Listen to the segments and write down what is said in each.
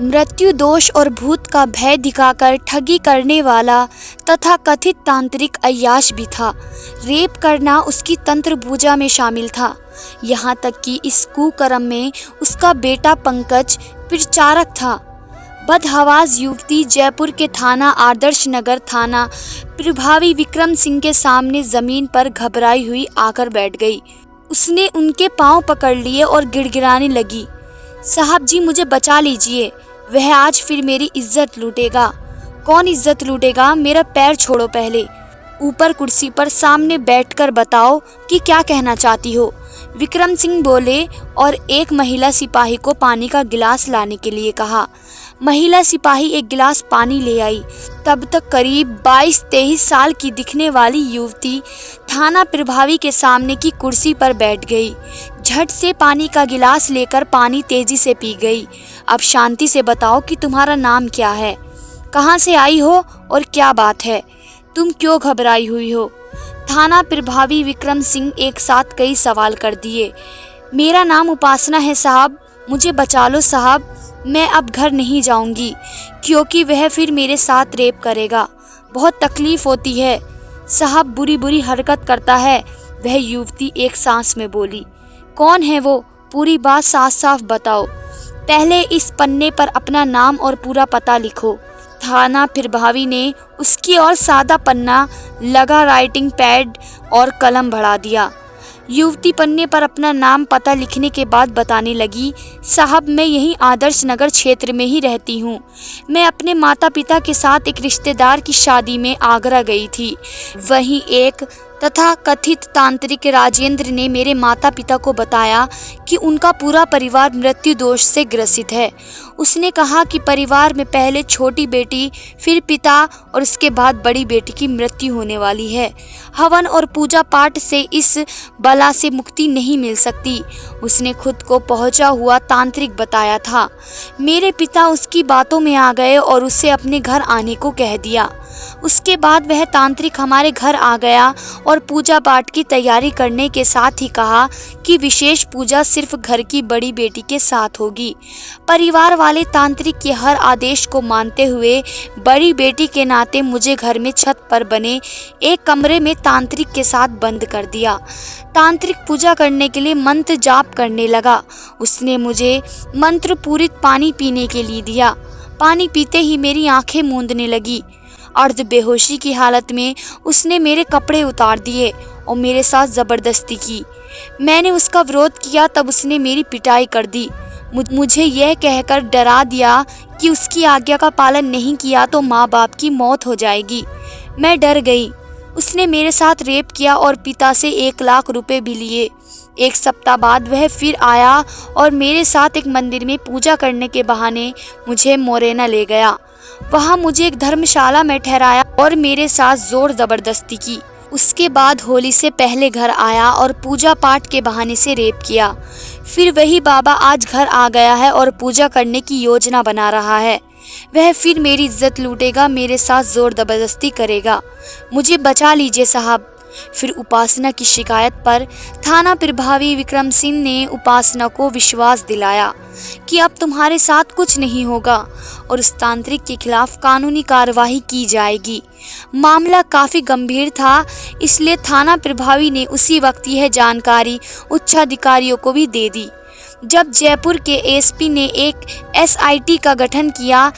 मृत्यु दोष और भूत का भय दिखाकर ठगी करने वाला तथा कथित तांत्रिक अय्याश भी था। रेप करना उसकी तंत्र पूजा में शामिल था। यहाँ तक कि इस कुकर्म में उसका बेटा पंकज प्रचारक था। बदहवास युवती जयपुर के थाना आदर्श नगर थाना प्रभावी विक्रम सिंह के सामने जमीन पर घबराई हुई आकर बैठ गई। उसने उनके पांव पकड़ लिए और गिड़गिड़ाने लगी, साहब जी मुझे बचा लीजिए, वह आज फिर मेरी इज्जत लूटेगा। कौन इज्जत लूटेगा? मेरा पैर छोड़ो पहले, ऊपर कुर्सी पर सामने बैठकर बताओ कि क्या कहना चाहती हो। विक्रम सिंह बोले और एक महिला सिपाही को पानी का गिलास लाने के लिए कहा। महिला सिपाही एक गिलास पानी ले आई। तब तक करीब 22-23 साल की दिखने वाली युवती थाना प्रभावी के सामने की कुर्सी पर बैठ गई। झट से पानी का गिलास लेकर पानी तेजी से पी गई। अब शांति से बताओ कि तुम्हारा नाम क्या है, कहाँ से आई हो और क्या बात है, तुम क्यों घबराई हुई हो? थाना प्रभावी विक्रम सिंह एक साथ कई सवाल कर दिए। मेरा नाम उपासना है साहब, मुझे बचा लो साहब, मैं अब घर नहीं जाऊंगी क्योंकि वह फिर मेरे साथ रेप करेगा। बहुत तकलीफ होती है साहब, बुरी बुरी हरकत करता है, वह युवती एक सांस में बोली। कौन है वो? पूरी बात साफ साफ बताओ। पहले इस पन्ने पर अपना नाम और पूरा पता लिखो। थाना प्रभावी ने उसकी ओर सादा पन्ना लगा राइटिंग पैड और कलम बढ़ा दिया। युवती पन्ने पर अपना नाम पता लिखने के बाद बताने लगी, साहब मैं यहीं आदर्श नगर क्षेत्र में ही रहती हूँ। मैं अपने माता पिता के साथ एक रिश्तेदार की शादी में आगरा गई थी। वहीं एक तथा कथित तांत्रिक राजेंद्र ने मेरे माता पिता को बताया कि उनका पूरा परिवार मृत्यु दोष से ग्रसित है। उसने कहा कि परिवार में पहले छोटी बेटी, फिर पिता और उसके बाद बड़ी बेटी की मृत्यु होने वाली है। हवन और पूजा पाठ से इस बला से मुक्ति नहीं मिल सकती। उसने खुद को पहुंचा हुआ तांत्रिक बताया था। मेरे पिता उसकी बातों में आ गए और उसे अपने घर आने को कह दिया। उसके बाद वह तांत्रिक हमारे घर आ गया और पूजा पाठ की तैयारी करने के साथ ही कहा कि विशेष पूजा सिर्फ घर की बड़ी बेटी के साथ होगी। परिवार वाले तांत्रिक के हर आदेश को मानते हुए बड़ी बेटी के नाते मुझे घर में छत पर बने एक कमरे में तांत्रिक के साथ बंद कर दिया। तांत्रिक पूजा करने के लिए मंत्र जाप करने लगा। उसने मुझे मंत्र पूरित पानी पीने के लिए दिया। पानी पीते ही मेरी आंखें मूंदने लगी। अर्ध बेहोशी की हालत में उसने मेरे कपड़े उतार दिए और मेरे साथ जबरदस्ती की। मैंने उसका विरोध किया तब उसने मेरी पिटाई कर दी। मुझे यह कहकर डरा दिया कि उसकी आज्ञा का पालन नहीं किया तो माँ बाप की मौत हो जाएगी। मैं डर गई। उसने मेरे साथ रेप किया और पिता से 1 लाख रुपए भी लिए। 1 सप्ताह बाद वह फिर आया और मेरे साथ एक मंदिर में पूजा करने के बहाने मुझे मोरेना ले गया। वहाँ मुझे एक धर्मशाला में ठहराया और मेरे साथ जोर जबरदस्ती की। उसके बाद होली से पहले घर आया और पूजा पाठ के बहाने से रेप किया। फिर वही बाबा आज घर आ गया है और पूजा करने की योजना बना रहा है। वह फिर मेरी इज्जत लूटेगा, मेरे साथ जोर जबरदस्ती करेगा। मुझे बचा लीजिए साहब। फिर उपासना की शिकायत पर थाना प्रभावी विक्रम सिंह ने उपासना को विश्वास दिलाया कि अब तुम्हारे साथ कुछ नहीं होगा और उस तांत्रिक के खिलाफ कानूनी कार्रवाई की जाएगी। मामला काफ़ी गंभीर था, इसलिए थाना प्रभावी ने उसी वक्त यह जानकारी उच्चाधिकारियों को भी दे दी। जब जयपुर के एसपी ने एक एसआईटी का गठन किया,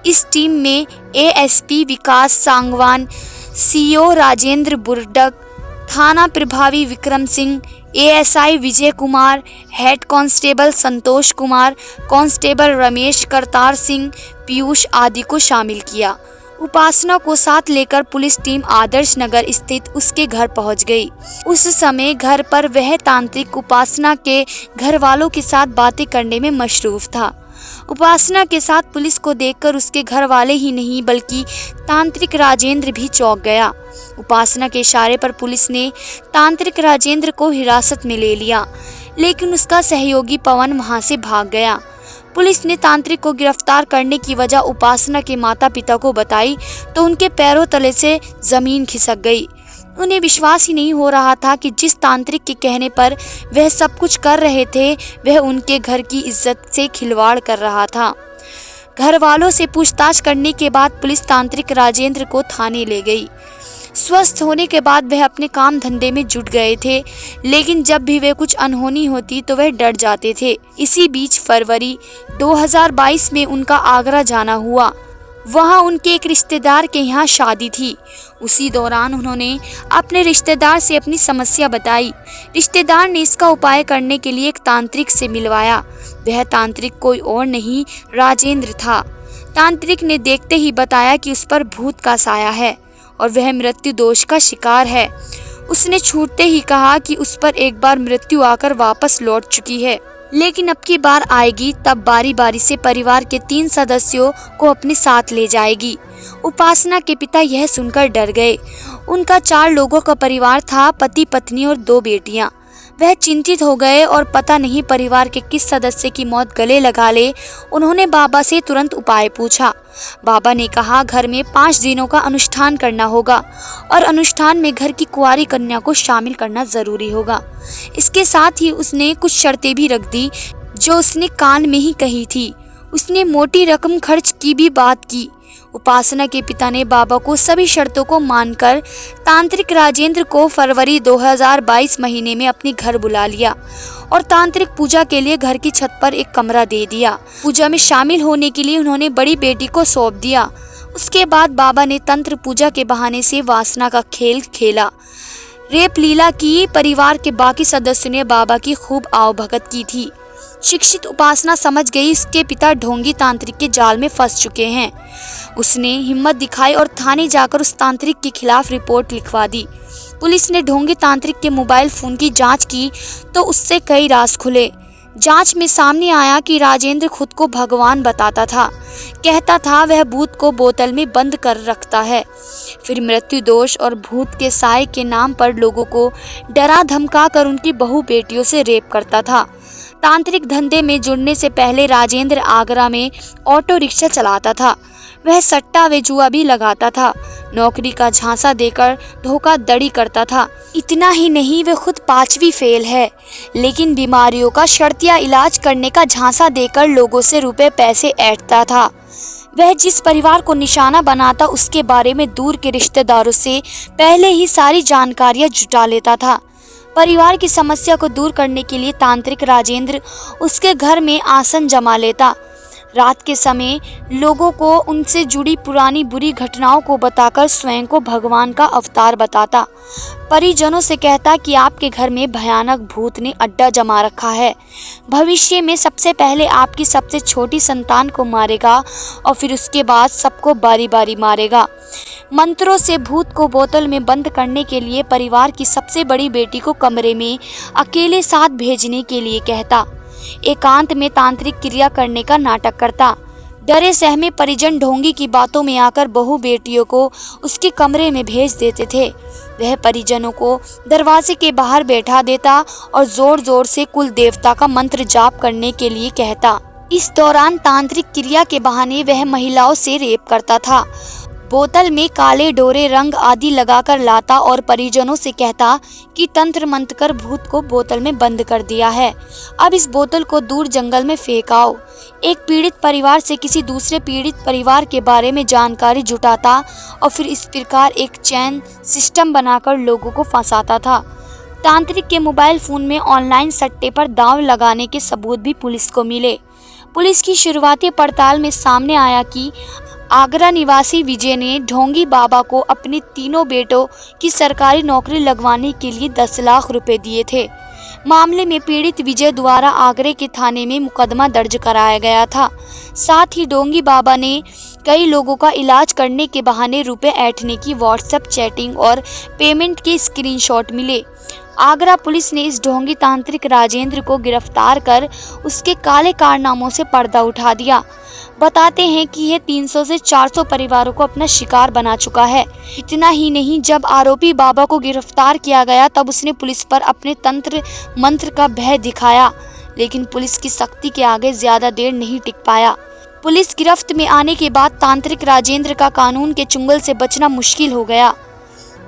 इस टीम में एएसपी विकास सांगवान, सीओ राजेंद्र बुर्डक, थाना प्रभावी Vikram Singh, ASI Vijay Kumar, head constable Santosh Kumar, constable Ramesh Kartar Singh, Piyush आदि को शामिल किया। उपासना को साथ लेकर पुलिस टीम आदर्श नगर स्थित उसके घर पहुंच गई। उस समय घर पर वह तांत्रिक उपासना के घर वालों के साथ बातें करने में मशरूफ था। उपासना के साथ पुलिस को देखकर उसके घर वाले ही नहीं बल्कि तांत्रिक राजेंद्र भी चौंक गया। उपासना के इशारे पर पुलिस ने तांत्रिक राजेंद्र को हिरासत में ले लिया, लेकिन उसका सहयोगी पवन वहां से भाग गया। पुलिस ने तांत्रिक को गिरफ्तार करने की वजह उपासना के माता पिता को बताई तो उनके पैरों तले से जमीन खिसक गई। उन्हें विश्वास ही नहीं हो रहा था कि जिस तांत्रिक के कहने पर वह सब कुछ कर रहे थे वह उनके घर की इज्जत से खिलवाड़ कर रहा था। घर वालों से पूछताछ करने के बाद पुलिस तांत्रिक राजेंद्र को थाने ले गई। स्वस्थ होने के बाद वह अपने काम धंधे में जुट गए थे, लेकिन जब भी वे कुछ अनहोनी होती तो वह डर जाते थे। इसी बीच फरवरी 2022 में उनका आगरा जाना हुआ। वहां उनके एक रिश्तेदार के यहाँ शादी थी। उसी दौरान उन्होंने अपने रिश्तेदार से अपनी समस्या बताई। रिश्तेदार ने इसका उपाय करने के लिए एक तांत्रिक से मिलवाया। वह तांत्रिक कोई और नहीं, राजेंद्र था। तांत्रिक ने देखते ही बताया कि उस पर भूत का साया है और वह मृत्यु दोष का शिकार है। उसने छूटते ही कहा कि उस पर एक बार मृत्यु आकर वापस लौट चुकी है, लेकिन अब की बार आएगी तब बारी बारी से परिवार के 3 सदस्यों को अपने साथ ले जाएगी। उपासना के पिता यह सुनकर डर गए। उनका 4 लोगों का परिवार था, पति पत्नी और 2 बेटियां। वह चिंतित हो गए और पता नहीं परिवार के किस सदस्य की मौत गले लगा ले। उन्होंने बाबा से तुरंत उपाय पूछा। बाबा ने कहा घर में 5 दिनों का अनुष्ठान करना होगा और अनुष्ठान में घर की कुंवारी कन्या को शामिल करना जरूरी होगा। इसके साथ ही उसने कुछ शर्तें भी रख दी जो उसने कान में ही कही थी। उसने मोटी रकम खर्च की भी बात की। उपासना के पिता ने बाबा को सभी शर्तों को मानकर तांत्रिक राजेंद्र को फरवरी 2022 महीने में अपने घर बुला लिया और तांत्रिक पूजा के लिए घर की छत पर एक कमरा दे दिया। पूजा में शामिल होने के लिए उन्होंने बड़ी बेटी को सौंप दिया। उसके बाद बाबा ने तंत्र पूजा के बहाने से वासना का खेल खेला, रेप लीला की। परिवार के बाकी सदस्यों ने बाबा की खूब आवभगत की थी। शिक्षित उपासना समझ गई उसके पिता ढोंगी तांत्रिक के जाल में फंस चुके हैं। उसने हिम्मत दिखाई और थाने जाकर उस तांत्रिक के खिलाफ रिपोर्ट लिखवा दी। पुलिस ने ढोंगी तांत्रिक के मोबाइल फोन की जांच की तो उससे कई राज खुले। जांच में सामने आया कि राजेंद्र खुद को भगवान बताता था। कहता था वह भूत को बोतल में बंद कर रखता है, फिर मृत्यु दोष और भूत के साए के नाम पर लोगों को डरा धमका कर उनकी बहू बेटियों से रेप करता था। तांत्रिक धंधे में जुड़ने से पहले राजेंद्र आगरा में ऑटो रिक्शा चलाता था। वह सट्टा व जुआ भी लगाता था। नौकरी का झांसा देकर धोखाधड़ी करता था। इतना ही नहीं, वह खुद 5वीं फेल है, लेकिन बीमारियों का शर्तिया इलाज करने का झांसा देकर लोगों से रुपए पैसे ऐंठता था। वह जिस परिवार को निशाना बनाता उसके बारे में दूर के रिश्तेदारों से पहले ही सारी जानकारियां जुटा लेता था। परिवार की समस्या को दूर करने के लिए तांत्रिक राजेंद्र उसके घर में आसन जमा लेता। रात के समय लोगों को उनसे जुड़ी पुरानी बुरी घटनाओं को बताकर स्वयं को भगवान का अवतार बताता। परिजनों से कहता कि आपके घर में भयानक भूत ने अड्डा जमा रखा है। भविष्य में सबसे पहले आपकी सबसे छोटी संतान को मारेगा और फिर उसके बाद सबको बारी बारी मारेगा। मंत्रों से भूत को बोतल में बंद करने के लिए परिवार की सबसे बड़ी बेटी को कमरे में अकेले साथ भेजने के लिए कहता। एकांत में तांत्रिक क्रिया करने का नाटक करता। डरे सहमे परिजन ढोंगी की बातों में आकर बहू बेटियों को उसके कमरे में भेज देते थे। वह परिजनों को दरवाजे के बाहर बैठा देता और जोर जोर से कुल देवता का मंत्र जाप करने के लिए कहता। इस दौरान तांत्रिक क्रिया के बहाने वह महिलाओं से रेप करता था। बोतल में काले डोरे रंग आदि लगाकर लाता और परिजनों से कहता कि तंत्र मंत्र कर भूत को बोतल में बंद कर दिया है, अब इस बोतल को दूर जंगल में फेंकाओ। एक पीड़ित परिवार से किसी दूसरे पीड़ित परिवार के बारे में जानकारी जुटाता और फिर इस प्रकार एक चैन सिस्टम बनाकर लोगों को फंसाता था। तांत्रिक के मोबाइल फोन में ऑनलाइन सट्टे पर दांव लगाने के सबूत भी पुलिस को मिले। पुलिस की शुरुआती पड़ताल में सामने आया कि आगरा निवासी विजय ने ढोंगी बाबा को अपने 3 बेटों की सरकारी नौकरी लगवाने के लिए 10 लाख रुपए दिए थे। मामले में पीड़ित विजय द्वारा आगरे के थाने में मुकदमा दर्ज कराया गया था। साथ ही ढोंगी बाबा ने कई लोगों का इलाज करने के बहाने रुपए ऐंठने की व्हाट्सएप चैटिंग और पेमेंट के स्क्रीनशॉट मिले। आगरा पुलिस ने इस ढोंगी तांत्रिक राजेंद्र को गिरफ्तार कर उसके काले कारनामों से पर्दा उठा दिया। बताते हैं कि यह 300 से 400 परिवारों को अपना शिकार बना चुका है। इतना ही नहीं, जब आरोपी बाबा को गिरफ्तार किया गया तब उसने पुलिस पर अपने तंत्र मंत्र का भय दिखाया, लेकिन पुलिस की सख्ती के आगे ज्यादा देर नहीं टिक पाया। पुलिस गिरफ्त में आने के बाद तांत्रिक राजेंद्र का कानून के चुंगल से बचना मुश्किल हो गया।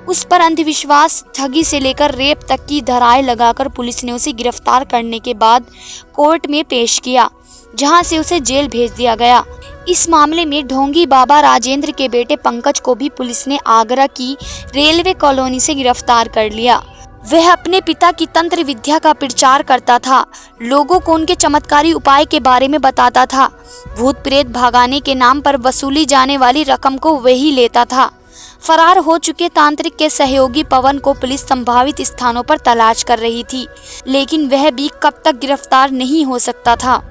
उस पर अंधविश्वास, ठगी से लेकर रेप तक की धाराएं लगाकर पुलिस ने उसे गिरफ्तार करने के बाद कोर्ट में पेश किया, जहां से उसे जेल भेज दिया गया। इस मामले में ढोंगी बाबा राजेंद्र के बेटे पंकज को भी पुलिस ने आगरा की रेलवे कॉलोनी से गिरफ्तार कर लिया। वह अपने पिता की तंत्र विद्या का प्रचार करता था, लोगों को उनके चमत्कारी उपाय के बारे में बताता था। भूत प्रेत भगाने के नाम पर वसूली जाने वाली रकम को वही लेता था। फरार हो चुके तांत्रिक के सहयोगी पवन को पुलिस संभावित स्थानों पर तलाश कर रही थी, लेकिन वह भी कब तक गिरफ्तार नहीं हो सकता था।